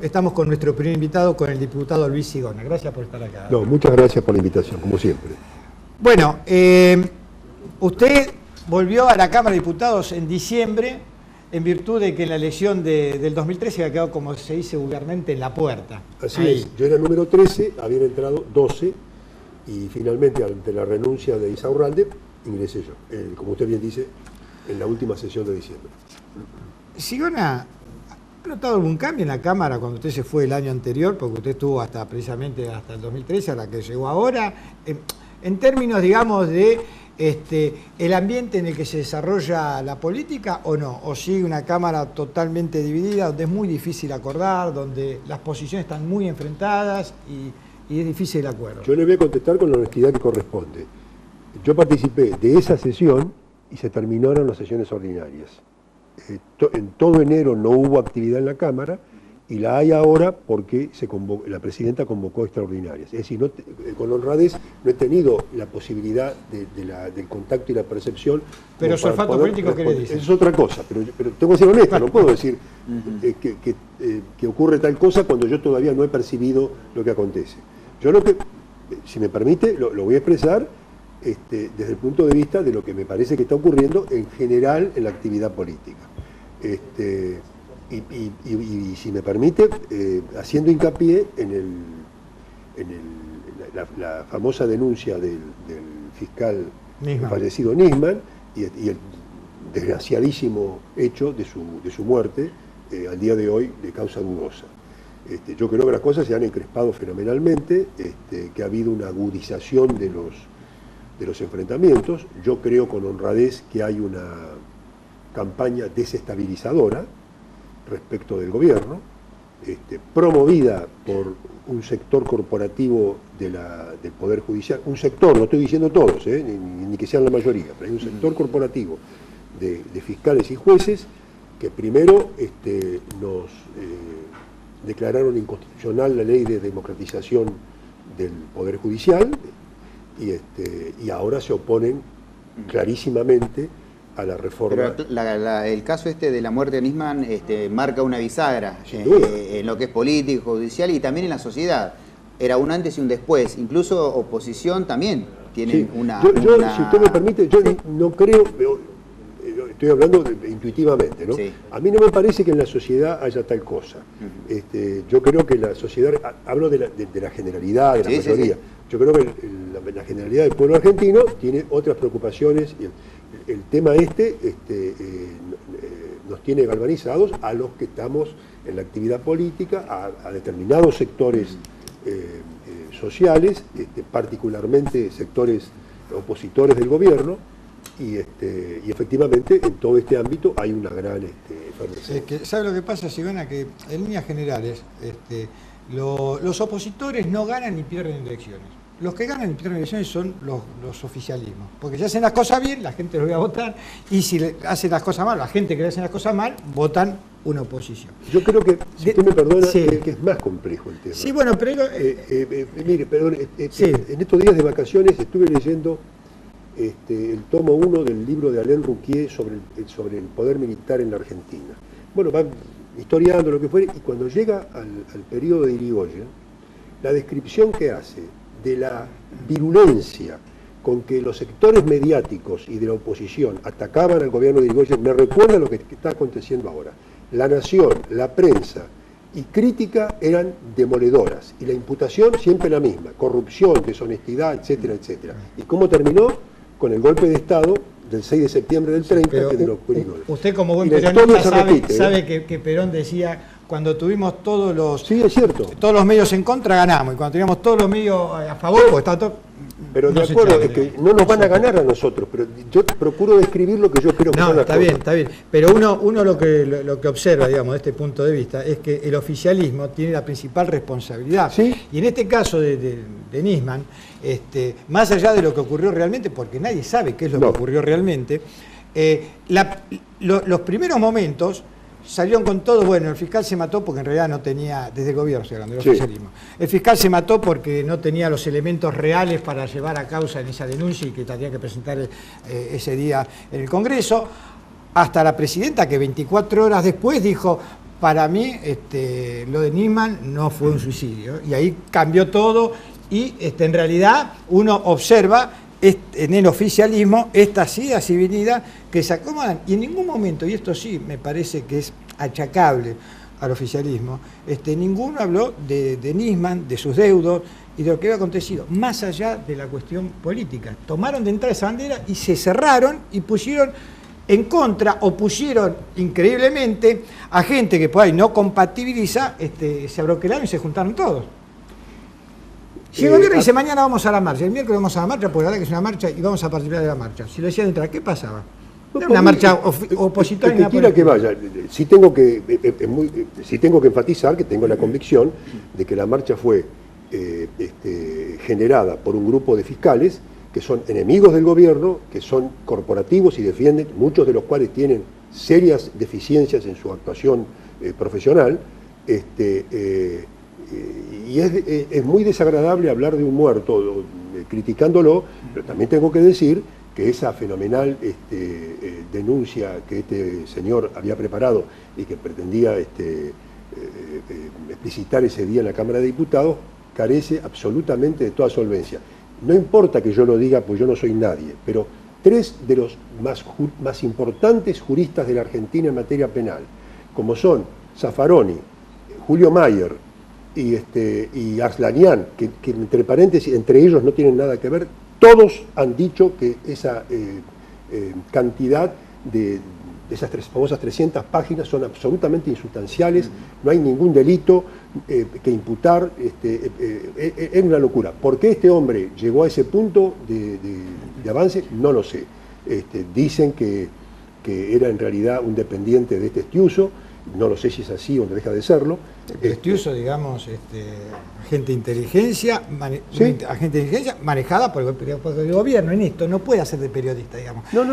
estamos con nuestro primer invitado, con el diputado Luis Sigona. Gracias por estar acá. No, muchas gracias por la invitación, como siempre. Bueno, usted volvió a la Cámara de Diputados en diciembre en virtud de que la elección del 2013 había quedado, como se dice vulgarmente, en la puerta. Así es, yo era número 13, habían entrado 12 y finalmente ante la renuncia de Insaurralde ingresé yo, como usted bien dice, en la última sesión de diciembre. Sigona, ¿ha notado algún cambio en la Cámara cuando usted se fue el año anterior? Porque usted estuvo precisamente hasta el 2013, a la que llegó ahora. En términos, digamos, de el ambiente en el que se desarrolla la política, ¿o no? ¿O sigue una Cámara totalmente dividida, donde es muy difícil acordar, donde las posiciones están muy enfrentadas y es difícil el acuerdo? Yo le voy a contestar con la honestidad que corresponde. Yo participé de esa sesión y se terminaron las sesiones ordinarias. En todo enero no hubo actividad en la Cámara y la hay ahora porque la presidenta convocó extraordinarias. Es decir, con honradez no he tenido la posibilidad del contacto y la percepción. Pero su olfato político, ¿qué le dice? Eso es otra cosa, pero tengo que ser honesto, no puedo decir que ocurre tal cosa cuando yo todavía no he percibido lo que acontece. Yo si me permite, lo voy a expresar desde el punto de vista de lo que me parece que está ocurriendo en general en la actividad política. Y si me permite, haciendo hincapié en la famosa denuncia del fiscal fallecido Nisman y el desgraciadísimo hecho de su muerte al día de hoy de causa dudosa. Yo creo que las cosas se han encrespado fenomenalmente, que ha habido una agudización de los enfrentamientos. Yo creo con honradez que hay una campaña desestabilizadora respecto del gobierno, promovida por un sector corporativo del Poder Judicial, un sector, no estoy diciendo todos, ni que sean la mayoría, pero hay un sector corporativo de fiscales y jueces que primero nos declararon inconstitucional la ley de democratización del Poder Judicial y ahora se oponen clarísimamente a la reforma. Pero el caso de la muerte de Nisman marca una bisagra en lo que es político, judicial y también en la sociedad. Era un antes y un después. Incluso oposición también tienen una... Si usted me permite, yo no creo, estoy hablando intuitivamente, ¿no? Sí. A mí no me parece que en la sociedad haya tal cosa. Yo creo que la sociedad, hablo de la generalidad, de la mayoría. Sí. Yo creo que la generalidad del pueblo argentino tiene otras preocupaciones. El tema nos tiene galvanizados a los que estamos en la actividad política, a determinados sectores sociales, particularmente sectores opositores del gobierno, y efectivamente en todo este ámbito hay una gran efervescencia. ¿Sabe lo que pasa, Sigona? Que en líneas generales los opositores no ganan ni pierden elecciones. Los que ganan y pierden elecciones son los oficialismos. Porque si hacen las cosas bien, la gente los va a votar. Y si hacen las cosas mal, la gente que hace las cosas mal, votan una oposición. Yo creo que, si usted me perdona, que es más complejo el tema. Sí, bueno, pero... mire, perdón, en estos días de vacaciones estuve leyendo el tomo 1 del libro de Alain Rouquier sobre el poder militar en la Argentina. Bueno, va historiando lo que fuere, y cuando llega al periodo de Irigoyen, la descripción que hace de la virulencia con que los sectores mediáticos y de la oposición atacaban al gobierno de Irigoyen me recuerda a lo que está aconteciendo ahora. La Nación, la prensa y crítica eran demoledoras y la imputación siempre la misma: corrupción, deshonestidad, etcétera, etcétera. ¿Y cómo terminó? Con el golpe de Estado del 6 de septiembre del 30, que de los Irigoyen. Usted, como buen peronista, sabe que Perón decía: cuando tuvimos todos los medios en contra, ganamos, y cuando teníamos todos los medios a favor, pues está todo... Pero de acuerdo, es que no nos van a ganar a nosotros, pero yo procuro describir lo que yo creo que son las cosas. Está bien, pero uno lo que observa, digamos, desde este punto de vista, es que el oficialismo tiene la principal responsabilidad. ¿Sí? Y en este caso de Nisman, más allá de lo que ocurrió realmente, porque nadie sabe qué es lo que ocurrió realmente, los primeros momentos salieron con todo, bueno, el fiscal se mató porque en realidad no tenía, desde el gobierno estoy hablando, del oficialismo. El fiscal se mató porque no tenía los elementos reales para llevar a causa en esa denuncia y que tenía que presentar ese día en el Congreso, hasta la presidenta que 24 horas después dijo: para mí lo de Nisman no fue un suicidio, y ahí cambió todo, y en realidad uno observa en el oficialismo estas idas y venidas que se acomodan, y en ningún momento, y esto sí me parece que es achacable al oficialismo, ninguno habló de Nisman, de sus deudos y de lo que había acontecido, más allá de la cuestión política. Tomaron de entrada esa bandera y se cerraron y pusieron en contra, o pusieron increíblemente a gente que por ahí no compatibiliza, se abroquelaron y se juntaron todos. Si el gobierno dice mañana vamos a la marcha, el miércoles vamos a la marcha, porque la verdad que es una marcha y vamos a participar de la marcha. Si lo decían de entrada, ¿qué pasaba? Era una marcha opositora. El que quiera que vaya. Sí tengo que enfatizar que tengo la convicción de que la marcha fue generada por un grupo de fiscales que son enemigos del gobierno, que son corporativos y defienden, muchos de los cuales tienen serias deficiencias en su actuación profesional, y es muy desagradable hablar de un muerto criticándolo, pero también tengo que decir que esa fenomenal denuncia que este señor había preparado y que pretendía explicitar ese día en la Cámara de Diputados carece absolutamente de toda solvencia. No importa que yo lo diga, pues yo no soy nadie, pero 3 de los más importantes juristas de la Argentina en materia penal, como son Zaffaroni, Julio Mayer y Arslanian, que entre paréntesis, entre ellos no tienen nada que ver, todos han dicho que esa cantidad de esas famosas 300 páginas son absolutamente insustanciales, no hay ningún delito que imputar, es una locura. ¿Por qué este hombre llegó a ese punto de avance? No lo sé. Dicen que era en realidad un dependiente de este Estiuso, no lo sé si es así o no deja de serlo. Estiuso, digamos, agente de inteligencia, ¿sí? Agente de inteligencia manejada por el gobierno. En esto no puede hacer de periodista, digamos. No,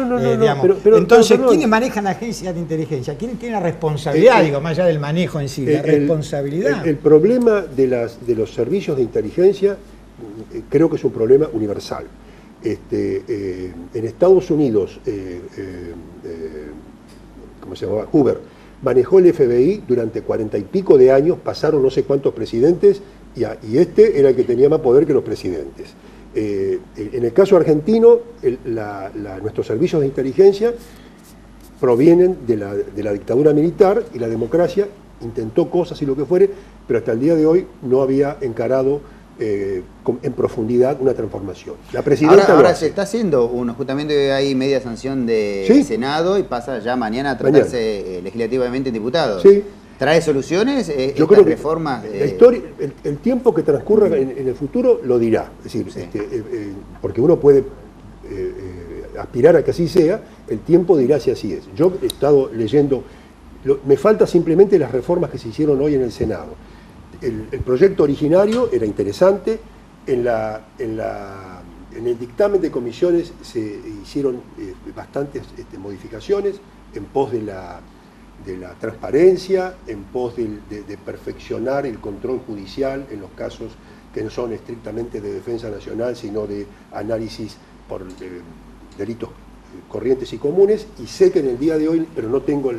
pero entonces, ¿quiénes manejan la agencia de inteligencia? ¿Quién tiene la responsabilidad, más allá del manejo en sí, la responsabilidad? El problema de los servicios de inteligencia creo que es un problema universal. En Estados Unidos, ¿cómo se llamaba? Hoover manejó el FBI durante 40 y pico de años, pasaron no sé cuántos presidentes, y este era el que tenía más poder que los presidentes. En el caso argentino, nuestros servicios de inteligencia provienen de la dictadura militar, y la democracia intentó cosas y lo que fuere, pero hasta el día de hoy no había encarado en profundidad una transformación. La presidenta ahora se está haciendo justamente hay media sanción de ¿sí? Senado, y pasa ya mañana a tratarse legislativamente en diputados. Sí. ¿Trae soluciones yo creo que reformas? La historia, el tiempo que transcurra en el futuro lo dirá. Es decir, sí. Porque uno puede aspirar a que así sea, el tiempo dirá si así es. Yo he estado leyendo, me falta simplemente las reformas que se hicieron hoy en el Senado. El proyecto originario era interesante, en el dictamen de comisiones se hicieron bastantes modificaciones en pos de la transparencia, en pos de perfeccionar el control judicial en los casos que no son estrictamente de defensa nacional, sino de análisis por delitos corrientes y comunes, y sé que en el día de hoy, pero no tengo el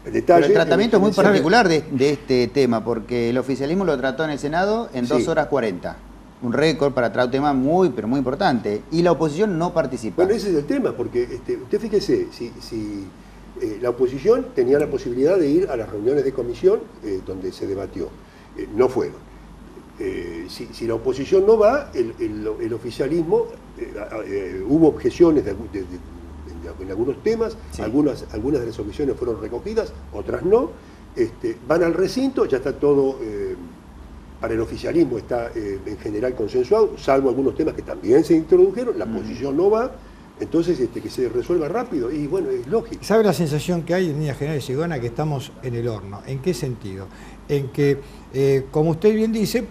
detalle. Pero el tratamiento es muy particular de este tema, porque el oficialismo lo trató en el Senado en 2 horas 40. Un récord para tratar un tema pero muy importante. Y la oposición no participa. Bueno, ese es el tema, porque usted fíjese, si la oposición tenía la posibilidad de ir a las reuniones de comisión donde se debatió. No fueron. Si la oposición no va, el oficialismo, hubo objeciones en algunos temas, sí. algunas de las objeciones fueron recogidas, otras no, van al recinto, ya está todo, para el oficialismo está en general consensuado, salvo algunos temas que también se introdujeron, la oposición no va, entonces que se resuelva rápido, y bueno, es lógico. ¿Sabe la sensación que hay en líneas generales, Sigona, que estamos en el horno? ¿En qué sentido? En que, como usted bien dice,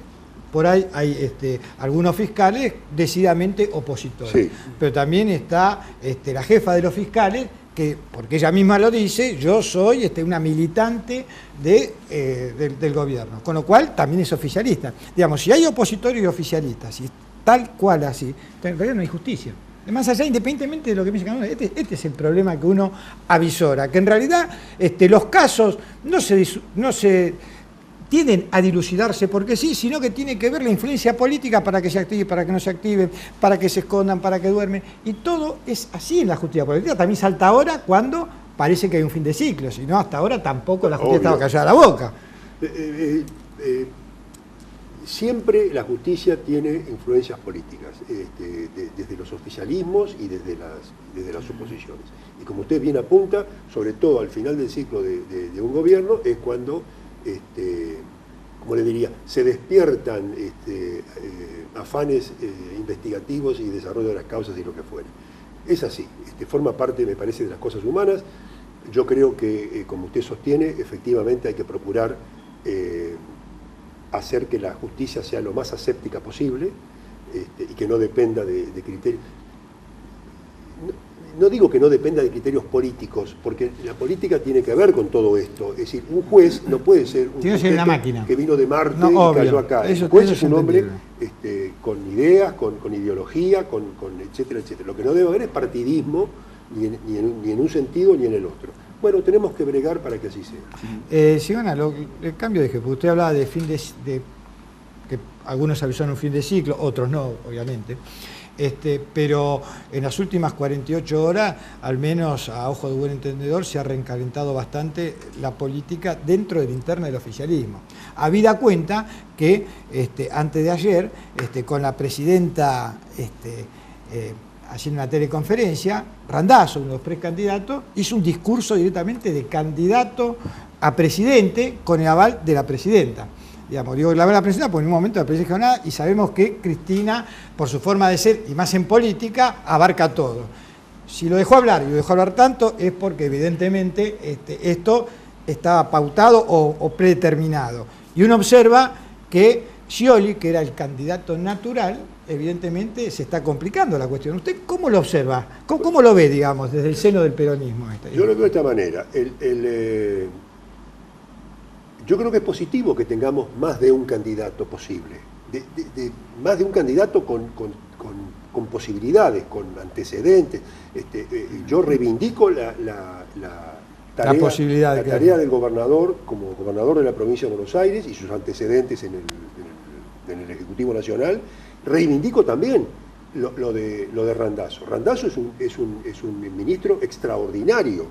por ahí hay algunos fiscales decididamente opositores, sí. Pero también está la jefa de los fiscales, que, porque ella misma lo dice, yo soy una militante del gobierno, con lo cual también es oficialista. Digamos, si hay opositores y oficialistas, y tal cual así, en realidad no hay justicia. Más allá, independientemente de lo que piense cada uno, este es el problema que uno avisora, que en realidad los casos no se tienden a dilucidarse porque sí, sino que tiene que ver la influencia política para que se active, para que no se activen, para que se escondan, para que duermen. Y todo es así en la justicia política. También salta ahora cuando parece que hay un fin de ciclo, si no, hasta ahora tampoco la justicia estaba callada la boca. Siempre la justicia tiene influencias políticas, desde los oficialismos y desde las oposiciones. Y como usted bien apunta, sobre todo al final del ciclo de un gobierno, es cuando, como le diría, se despiertan afanes investigativos y desarrollo de las causas y lo que fuere. Es así, forma parte, me parece, de las cosas humanas. Yo creo que, como usted sostiene, efectivamente hay que procurar hacer que la justicia sea lo más aséptica posible y que no dependa de criterios. No digo que no dependa de criterios políticos, porque la política tiene que ver con todo esto. Es decir, un juez no puede ser un máquina que vino de Marte y cayó acá. Un juez es un hombre con ideas, con ideología, con etcétera, etcétera. Lo que no debe haber es partidismo, ni en un sentido ni en el otro. Bueno, tenemos que bregar para que así sea. Sigona, el cambio de jefe, usted hablaba de que algunos avisaron un fin de ciclo, otros no, obviamente, pero en las últimas 48 horas, al menos a ojo de buen entendedor, se ha reencalentado bastante la política dentro de la interna del oficialismo. Habida cuenta que antes de ayer, con la presidenta haciendo una teleconferencia, Randazzo, uno de los precandidatos, hizo un discurso directamente de candidato a presidente con el aval de la presidenta. Digamos, digo el aval de la presidenta porque en un momento la presidenta dijo nada y sabemos que Cristina, por su forma de ser y más en política, abarca todo. Si lo dejó hablar y lo dejó hablar tanto es porque evidentemente esto estaba pautado o predeterminado. Y uno observa que Scioli, que era el candidato natural, evidentemente se está complicando la cuestión. ¿Usted cómo lo observa? ¿Cómo lo ve, digamos, desde el seno del peronismo? Yo lo veo de esta manera. Yo creo que es positivo que tengamos más de un candidato posible. Más de un candidato con posibilidades, con antecedentes. Yo reivindico la tarea del gobernador como gobernador de la provincia de Buenos Aires y sus antecedentes en el Ejecutivo Nacional. Reivindico también lo de Randazzo. Randazzo es un ministro extraordinario,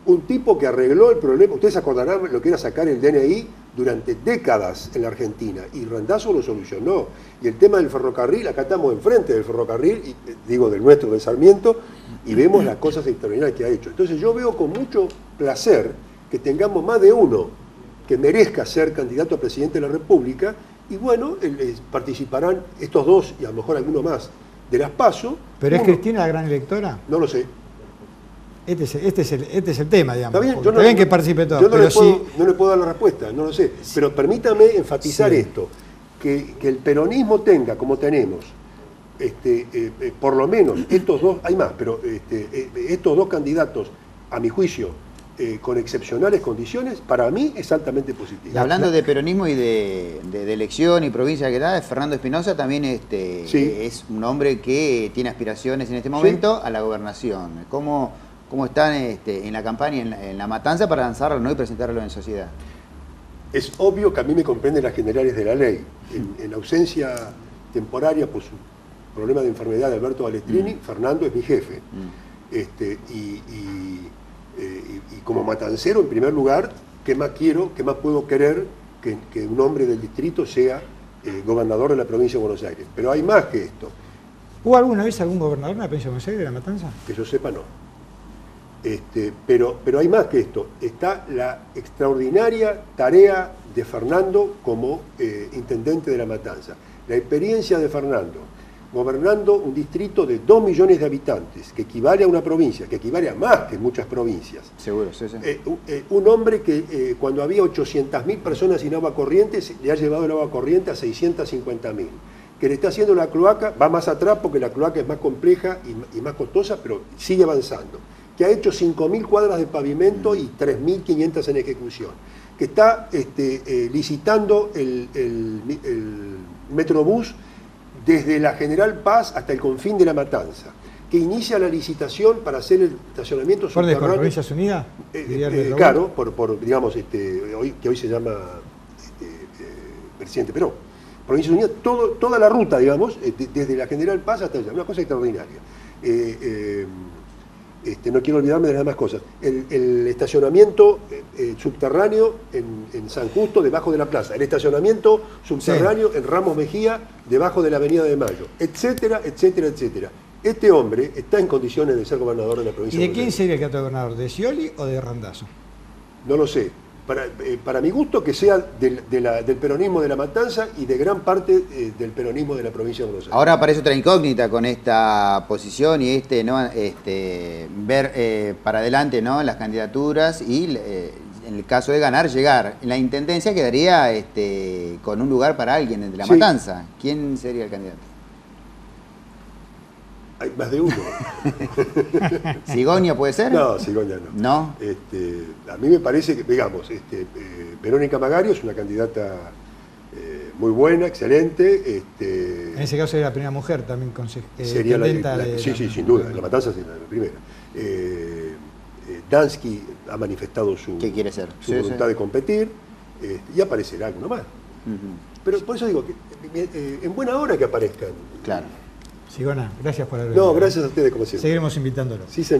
un tipo que arregló el problema. Ustedes se acordarán lo que era sacar el DNI durante décadas en la Argentina, y Randazzo lo solucionó. Y el tema del ferrocarril, acá estamos enfrente del ferrocarril, digo del nuestro, de Sarmiento, y vemos las cosas extraordinarias que ha hecho. Entonces yo veo con mucho placer que tengamos más de uno que merezca ser candidato a presidente de la República. Y bueno, participarán estos dos y a lo mejor alguno más de las PASO. ¿Pero es Cristina la gran electora? No lo sé. Este es el tema, digamos. Está bien, está bien que participe todo. Yo no le puedo dar la respuesta, no lo sé. Pero permítame enfatizar esto, que el peronismo tenga, como tenemos, por lo menos estos dos, hay más, pero estos dos candidatos, a mi juicio, con excepcionales condiciones, para mí es altamente positivo. Y hablando de peronismo y de elección y provincia que da, Fernando Espinosa también es un hombre que tiene aspiraciones en este momento a la gobernación. ¿Cómo están en la campaña, en la matanza para lanzarlo, ¿no?, y presentarlo en sociedad? Es obvio que a mí me comprenden las generales de la ley. En ausencia temporaria por su problema de enfermedad de Alberto Balestrini, Fernando es mi jefe. Y como matancero, en primer lugar, ¿qué más quiero, qué más puedo querer que un hombre del distrito sea gobernador de la provincia de Buenos Aires? Pero hay más que esto. ¿Hubo alguna vez algún gobernador en la provincia de Buenos Aires de La Matanza? Que yo sepa, no. Pero hay más que esto. Está la extraordinaria tarea de Fernando como intendente de La Matanza. La experiencia de Fernando gobernando un distrito de 2 millones de habitantes, que equivale a una provincia, que equivale a más que muchas provincias. Seguro, sí. Un hombre que cuando había 800.000 personas sin agua corriente, le ha llevado el agua corriente a 650.000. Que le está haciendo la cloaca, va más atrás porque la cloaca es más compleja y más costosa, pero sigue avanzando. Que ha hecho 5.000 cuadras de pavimento y 3.500 en ejecución. Que está licitando el Metrobús desde la General Paz hasta el confín de La Matanza, que inicia la licitación para hacer el estacionamiento subterráneo. ¿Por Provincias Unidas? Claro, digamos, que hoy se llama Presidente Perón. Provincias Unidas, toda la ruta, digamos, desde la General Paz hasta allá, una cosa extraordinaria. No quiero olvidarme de las demás cosas. El estacionamiento subterráneo en San Justo, debajo de la plaza. El estacionamiento subterráneo en Ramos Mejía, debajo de la Avenida de Mayo. Etcétera, etcétera, etcétera. Este hombre está en condiciones de ser gobernador de la provincia de Buenos Aires. ¿Y de quién sería el candidato a gobernador? ¿De Scioli o de Randazzo? No lo sé. Para mi gusto, que sea del peronismo de La Matanza y de gran parte del peronismo de la provincia de Buenos Aires. Ahora aparece otra incógnita con esta posición y ver para adelante, ¿no?, las candidaturas y en el caso de ganar, llegar. La intendencia quedaría con un lugar para alguien de La Matanza. ¿Quién sería el candidato? Hay más de uno. ¿Cigoña puede ser? No, Cigoña no. ¿No? A mí me parece que, digamos, Verónica Magario es una candidata muy buena, excelente. En ese caso sería la primera mujer también sería sí, sin duda, en La Matanza sería la primera. Dansky ha manifestado su voluntad de competir y aparecerá alguno más. Pero por eso digo, que en buena hora que aparezcan. Claro. Sigona, gracias por haber venido. No, gracias a ustedes como siempre. Seguiremos invitándolo. Sí, señor.